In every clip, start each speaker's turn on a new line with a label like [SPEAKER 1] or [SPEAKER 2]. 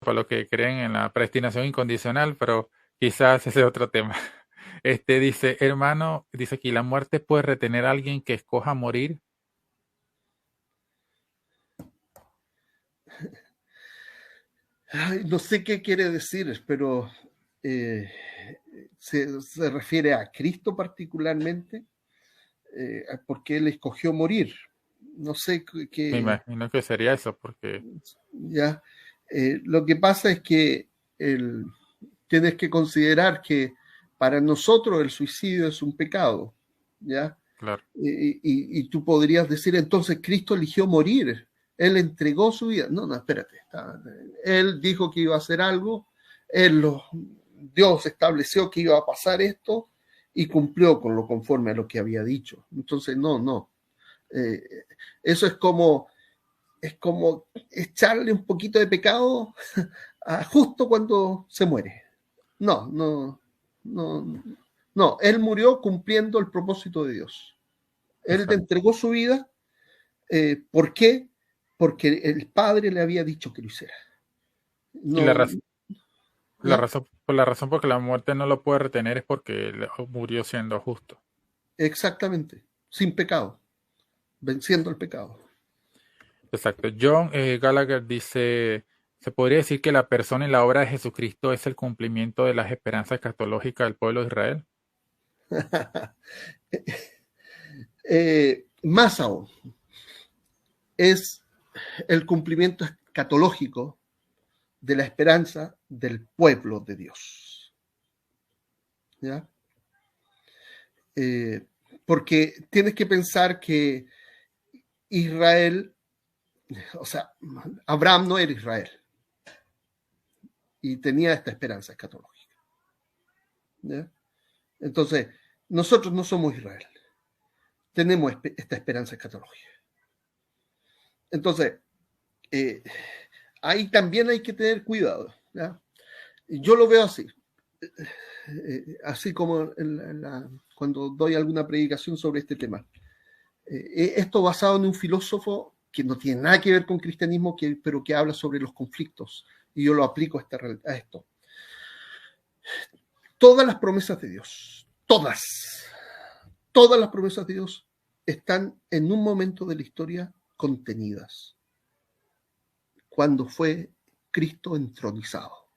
[SPEAKER 1] con los que creen en la predestinación incondicional, pero quizás ese es otro tema. Dice, hermano, dice aquí, ¿la muerte puede retener a alguien que escoja morir?
[SPEAKER 2] Ay, no sé qué quiere decir, pero eh, se refiere a Cristo particularmente, porque Él escogió morir. No sé
[SPEAKER 1] Me
[SPEAKER 2] qué,
[SPEAKER 1] imagino que sería eso, porque,
[SPEAKER 2] ya. Lo que pasa es que el, tienes que considerar que para nosotros el suicidio es un pecado, ¿ya?
[SPEAKER 1] claro,
[SPEAKER 2] Y tú podrías decir, entonces Cristo eligió morir, Él entregó su vida. No, no, espérate. Él dijo que iba a hacer algo, Dios estableció que iba a pasar esto y cumplió con lo conforme a lo que había dicho. Entonces, no, no. Eh, eso es como echarle un poquito de pecado justo cuando se muere. No, no, no, no. Él murió cumpliendo el propósito de Dios. Él le
[SPEAKER 1] exacto.
[SPEAKER 2] entregó su vida. ¿Por qué? Porque el Padre le había dicho que lo hiciera.
[SPEAKER 1] Y
[SPEAKER 2] No, ¿ya?
[SPEAKER 1] la razón por que la muerte no lo puede retener es porque él murió siendo justo.
[SPEAKER 2] Exactamente. Sin pecado. Venciendo el pecado.
[SPEAKER 1] Exacto. John Gallagher dice, ¿se podría decir que la persona y la obra de Jesucristo es el cumplimiento de las esperanzas escatológicas del pueblo de Israel?
[SPEAKER 2] Más aún, es el cumplimiento escatológico de la esperanza del pueblo de Dios. ¿Ya? Eh, Porque tienes que pensar que Israel, o sea, Abraham no era Israel y tenía esta esperanza escatológica. ¿Ya? Entonces, nosotros no somos Israel, tenemos esta esperanza escatológica. Entonces, eh, ahí también hay que tener cuidado. ¿Ya? Yo lo veo así, así como cuando doy alguna predicación sobre este tema. Esto basado en un filósofo que no tiene nada que ver con cristianismo, pero que habla sobre los conflictos. Y yo lo aplico a esto. Todas las promesas de Dios, todas las promesas de Dios están en un momento de la historia contenidas, cuando fue Cristo entronizado,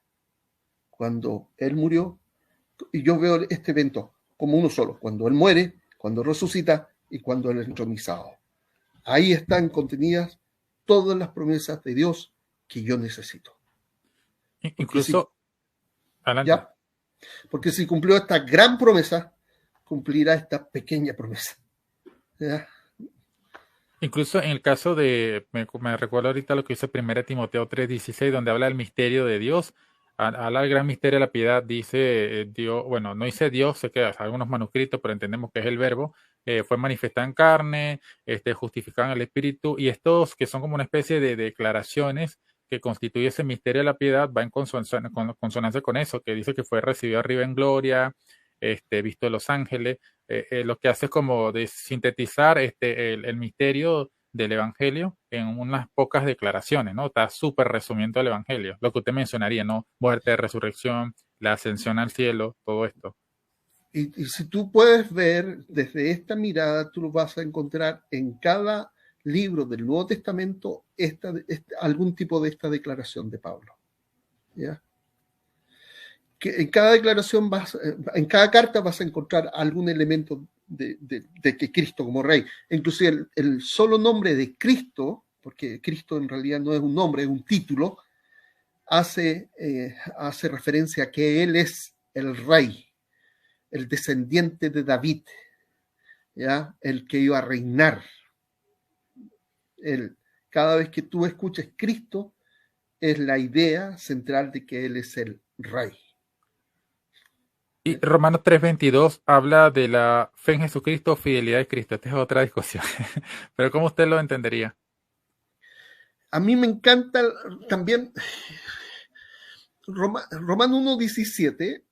[SPEAKER 2] cuando Él murió. Y yo veo este evento como uno solo, cuando Él muere, cuando resucita y cuando Él es entronizado. Ahí están contenidas todas las promesas de Dios que yo necesito. Porque si,
[SPEAKER 1] Incluso, adelante.
[SPEAKER 2] ¿ya? Porque si cumplió esta gran promesa, cumplirá esta pequeña promesa. ¿Ya?
[SPEAKER 1] Incluso en el caso de, me recuerdo ahorita lo que dice 1 Timoteo 3:16, donde habla del misterio de Dios. Habla del gran misterio de la piedad, dice Dios, bueno, no dice Dios, sé que hay algunos manuscritos, pero entendemos que es el verbo, fue manifestada en carne, justificada en el Espíritu, y estos que son como una especie de declaraciones que constituye ese misterio de la piedad, va en consonancia con eso, que dice que fue recibido arriba en gloria, visto de los ángeles, lo que hace es como de sintetizar el misterio del Evangelio en unas pocas declaraciones, ¿no? Está súper resumiendo el Evangelio, lo que usted mencionaría, ¿no? Muerte, resurrección, la ascensión al cielo, todo esto.
[SPEAKER 2] Y si tú puedes ver desde esta mirada, tú lo vas a encontrar en cada libro del Nuevo Testamento algún tipo de esta declaración de Pablo. ¿Ya? Que en cada declaración en cada carta vas a encontrar algún elemento de que Cristo como rey, inclusive el solo nombre de Cristo, porque Cristo en realidad no es un nombre, es un título, hace referencia a que Él es el rey, el descendiente de David, ¿ya? El que iba a reinar. Él, cada vez que tú escuches Cristo, es la idea central de que Él es el rey.
[SPEAKER 1] Y Romanos 3:22 habla de la fe en Jesucristo, fidelidad de Cristo. Esta es otra discusión. Pero ¿cómo usted lo entendería?
[SPEAKER 2] A mí me encanta también Romano 1:17,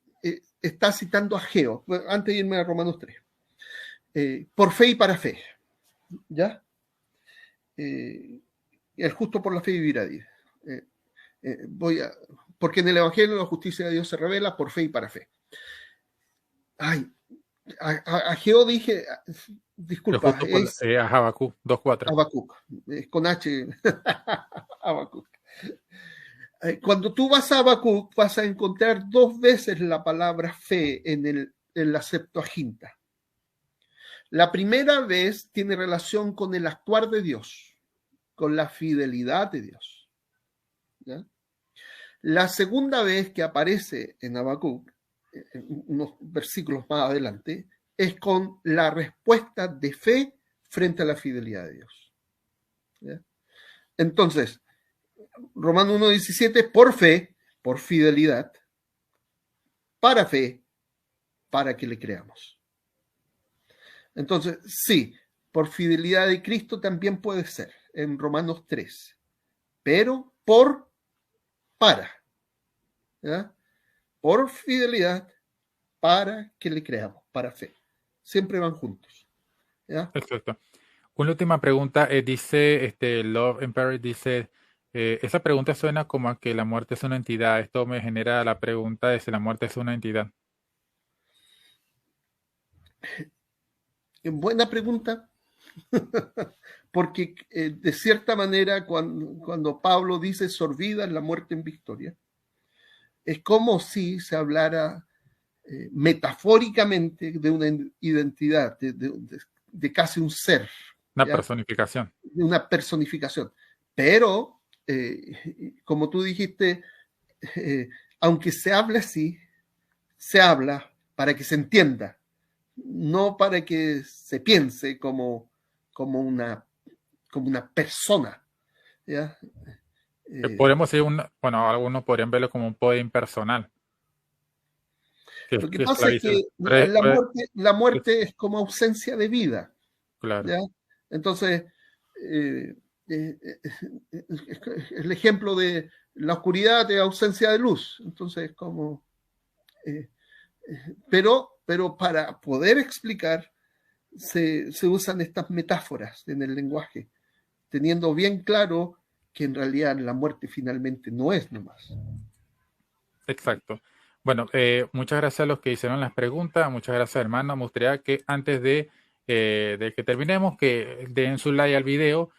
[SPEAKER 2] está citando a Geo, antes de irme a Romanos 3, por fe y para fe, ¿ya? El justo por la fe vivirá. Eh, porque en el Evangelio la justicia de Dios se revela por fe y para fe. Ay, Ageo dije,
[SPEAKER 1] Es
[SPEAKER 2] disculpa,
[SPEAKER 1] justo por
[SPEAKER 2] es
[SPEAKER 1] a Habacuc 2:4.
[SPEAKER 2] Habacuc, con H, Habacuc. Cuando tú vas a Habacuc, vas a encontrar 2 veces la palabra fe en la Septuaginta. La primera vez tiene relación con el actuar de Dios, con la fidelidad de Dios. ¿Ya? La segunda vez que aparece en Habacuc, unos versículos más adelante, es con la respuesta de fe frente a la fidelidad de Dios. ¿Ya? Entonces, Romanos 1:17, por fe, por fidelidad, para fe, para que le creamos. Entonces, sí, por fidelidad de Cristo también puede ser, en Romanos 3, pero para, ¿ya? Por fidelidad, para que le creamos, para fe. Siempre van juntos, ¿ya?
[SPEAKER 1] Exacto. Una última pregunta, dice Love Emperor, dice, esa pregunta suena como a que la muerte es una entidad. Esto me genera la pregunta de si la muerte es una entidad.
[SPEAKER 2] Buena pregunta, porque de cierta manera cuando Pablo dice sorbida la muerte en victoria, es como si se hablara metafóricamente de una identidad, de casi un ser,
[SPEAKER 1] Una
[SPEAKER 2] ¿ya?
[SPEAKER 1] personificación.
[SPEAKER 2] De una personificación. Pero, como tú dijiste, aunque se habla así, se habla para que se entienda, no para que se piense como una persona, ¿ya?
[SPEAKER 1] Podríamos decir, bueno, algunos podrían verlo como un poder impersonal,
[SPEAKER 2] Lo que
[SPEAKER 1] que
[SPEAKER 2] pasa es
[SPEAKER 1] esclaviza.
[SPEAKER 2] que la muerte es como ausencia de vida,
[SPEAKER 1] Claro,
[SPEAKER 2] ¿ya? Entonces, eh, eh, el ejemplo de la oscuridad es ausencia de luz. Entonces, como, eh, pero para poder explicar, se usan estas metáforas en el lenguaje, teniendo bien claro que en realidad la muerte finalmente no es nomás.
[SPEAKER 1] exacto. Bueno, muchas gracias a los que hicieron las preguntas, muchas gracias hermano. Me gustaría que antes de que terminemos, que den su like al video,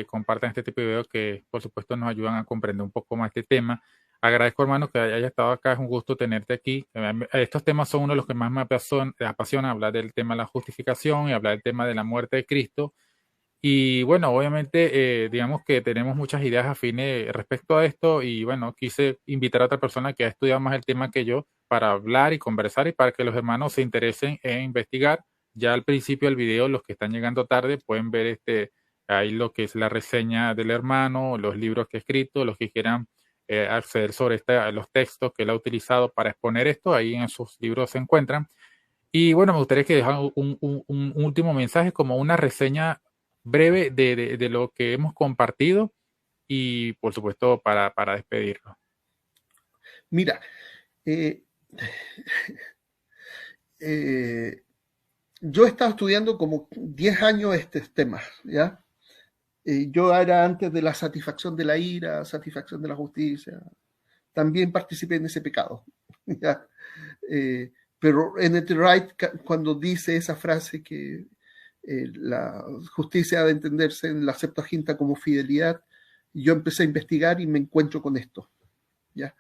[SPEAKER 1] compartan este tipo de videos que por supuesto nos ayudan a comprender un poco más este tema. Agradezco hermano que haya estado acá, es un gusto tenerte aquí. Estos temas son uno de los que más me apasiona, hablar del tema de la justificación y hablar del tema de la muerte de Cristo. Y bueno, obviamente, digamos que tenemos muchas ideas afines respecto a esto y bueno, quise invitar a otra persona que ha estudiado más el tema que yo para hablar y conversar y para que los hermanos se interesen en investigar. Ya al principio del video, los que están llegando tarde pueden ver ahí lo que es la reseña del hermano, los libros que ha escrito, los que quieran acceder sobre los textos que él ha utilizado para exponer esto, ahí en sus libros se encuentran. Y bueno, me gustaría que dejara un último mensaje como una reseña breve de lo que hemos compartido y por supuesto para despedirnos.
[SPEAKER 2] Mira, eh, yo he estado estudiando como 10 años estos temas, ¿ya? Yo era antes de la satisfacción de la ira, satisfacción de la justicia. También participé en ese pecado, ¿ya? Pero N.T. Wright, cuando dice esa frase que la justicia ha de entenderse en la Septuaginta como fidelidad, yo empecé a investigar y me encuentro con esto, ¿ya?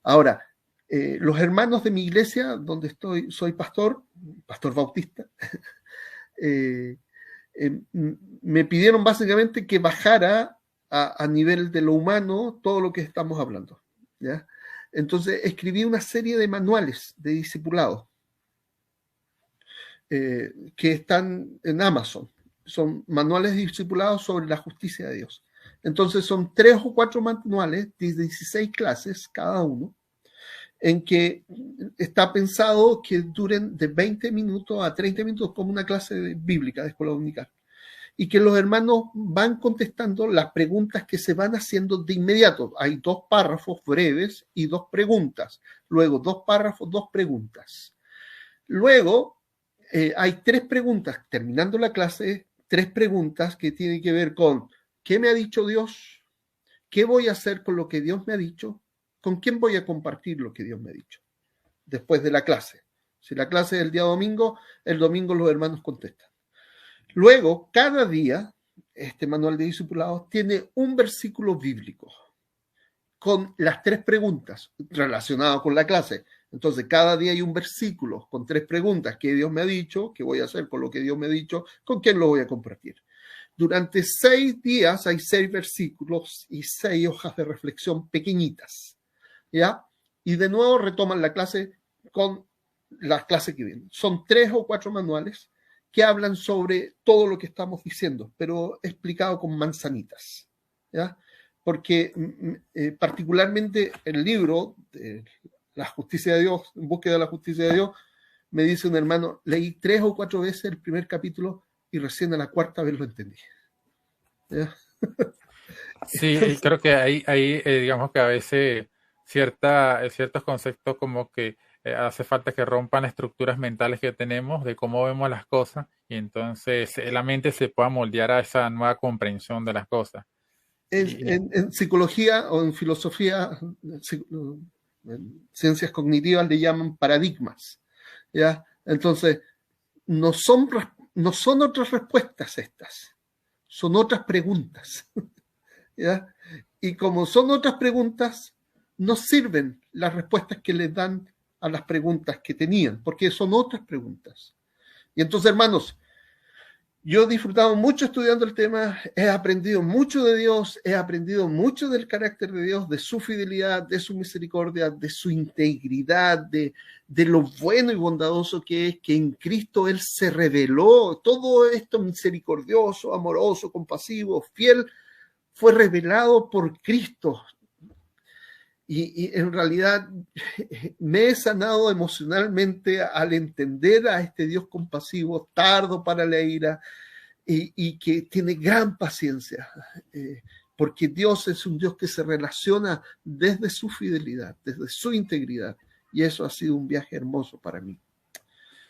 [SPEAKER 2] Ahora, los hermanos de mi iglesia, donde soy pastor bautista, me pidieron básicamente que bajara a nivel de lo humano todo lo que estamos hablando, ¿ya? Entonces escribí una serie de manuales de discipulado que están en Amazon. Son manuales discipulados sobre la justicia de Dios. Entonces son 3 o 4 manuales de 16 clases cada uno, en que está pensado que duren de 20 minutos a 30 minutos como una clase bíblica de escuela dominical. Y que los hermanos van contestando las preguntas que se van haciendo de inmediato. Hay 2 párrafos breves y 2 preguntas. Luego 2 párrafos, 2 preguntas. Luego hay 3 preguntas, terminando la clase, 3 preguntas que tienen que ver con ¿qué me ha dicho Dios? ¿qué voy a hacer con lo que Dios me ha dicho? ¿Con quién voy a compartir lo que Dios me ha dicho? Después de la clase. Si la clase es el día domingo, el domingo los hermanos contestan. Luego, cada día, este manual de discipulados tiene un versículo bíblico con las 3 preguntas relacionadas con la clase. Entonces, cada día hay un versículo con 3 preguntas. ¿Qué Dios me ha dicho? ¿Qué voy a hacer con lo que Dios me ha dicho? ¿Con quién lo voy a compartir? Durante 6 días hay 6 versículos y 6 hojas de reflexión pequeñitas, ¿ya? Y de nuevo retoman la clase con las clases que vienen. Son 3 o 4 manuales que hablan sobre todo lo que estamos diciendo, pero explicado con manzanitas, ¿ya? Porque particularmente el libro La justicia de Dios, en búsqueda de la justicia de Dios, me dice un hermano, leí 3 o 4 veces el primer capítulo y recién a la 4ª vez lo entendí. ¿Ya?
[SPEAKER 1] Sí, creo que digamos que a veces ciertos conceptos como que hace falta que rompan estructuras mentales que tenemos de cómo vemos las cosas y entonces la mente se pueda moldear a esa nueva comprensión de las cosas.
[SPEAKER 2] En psicología o en filosofía, en ciencias cognitivas le llaman paradigmas, ¿ya? Entonces, no son otras respuestas estas, son otras preguntas, ¿ya? Y como son otras preguntas, no sirven las respuestas que les dan a las preguntas que tenían, porque son otras preguntas. Y entonces, hermanos, yo he disfrutado mucho estudiando el tema, he aprendido mucho de Dios, he aprendido mucho del carácter de Dios, de su fidelidad, de su misericordia, de su integridad, de lo bueno y bondadoso que es, que en Cristo Él se reveló. Todo esto misericordioso, amoroso, compasivo, fiel, fue revelado por Cristo. Y en realidad me he sanado emocionalmente al entender a este Dios compasivo, tardo para la ira y que tiene gran paciencia, porque Dios es un Dios que se relaciona desde su fidelidad, desde su integridad, y eso ha sido un viaje hermoso para mí.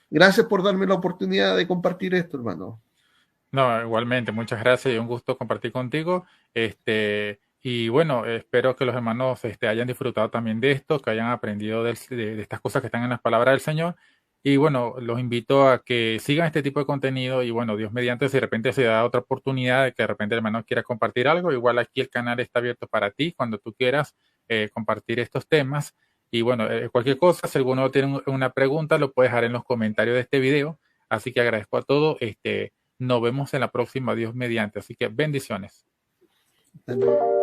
[SPEAKER 2] Gracias por darme la oportunidad de compartir esto, hermano.
[SPEAKER 1] No, igualmente, muchas gracias y un gusto compartir contigo. Y bueno, espero que los hermanos hayan disfrutado también de esto, que hayan aprendido de estas cosas que están en las palabras del Señor. Y bueno, los invito a que sigan este tipo de contenido y bueno, Dios mediante, si de repente se da otra oportunidad de que de repente el hermano quiera compartir algo, igual aquí el canal está abierto para ti cuando tú quieras compartir estos temas. Y bueno, cualquier cosa, si alguno tiene una pregunta, lo puede dejar en los comentarios de este video. Así que agradezco a todos. Nos vemos en la próxima, Dios mediante. Así que bendiciones.
[SPEAKER 2] Amén.